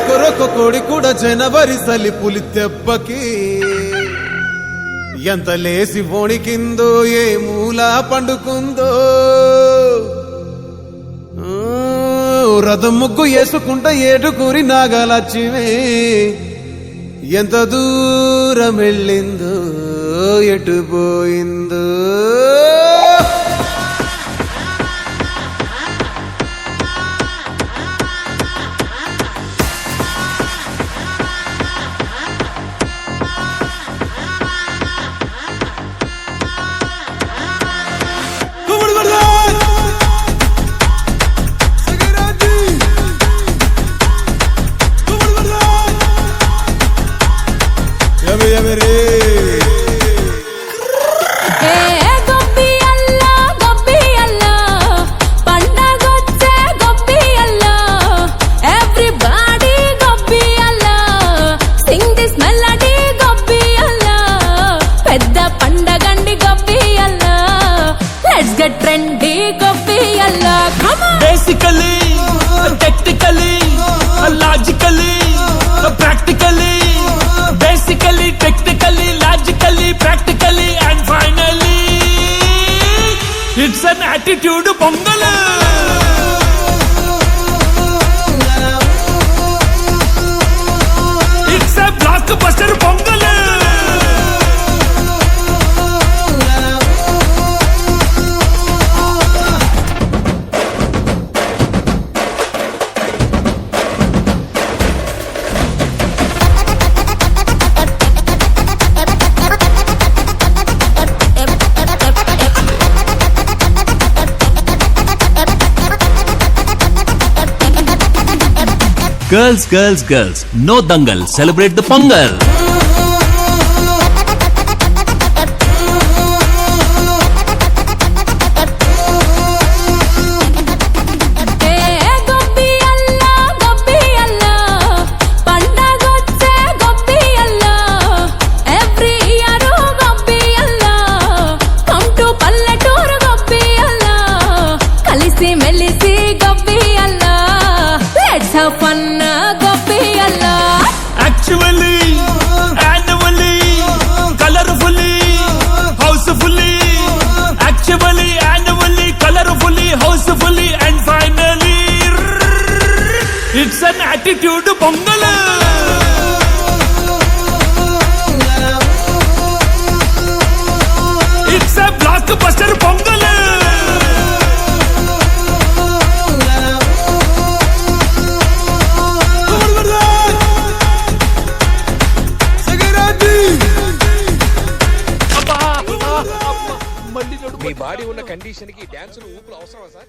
కొరొక కోడి కూడా జనవరి సలి పులి దెబ్బకి ఎంత లేసి వణికిందో ఏ మూల పండుకుందో రథం ముగ్గు వేసుకుంటా ఏటుకూరి నాగలచ్చివే ఎంత దూరం వెళ్ళిందో ఎటు పోయిందో trendy gobbiyalla basically technically logically practically basically technically logically practically and finally it's an attitude pongal it's a blockbuster pongal Girls, girls, girls, no dangal, celebrate the Pongal. Have fun, gobbiyalla. Actually, annually, colorfully, housefully. Actually, annually, colorfully, housefully, and finally, it's an attitude pongal. It's a blockbuster pongal. Me body ఉన్న condition కి dance ఊపులు అవసరమా sir?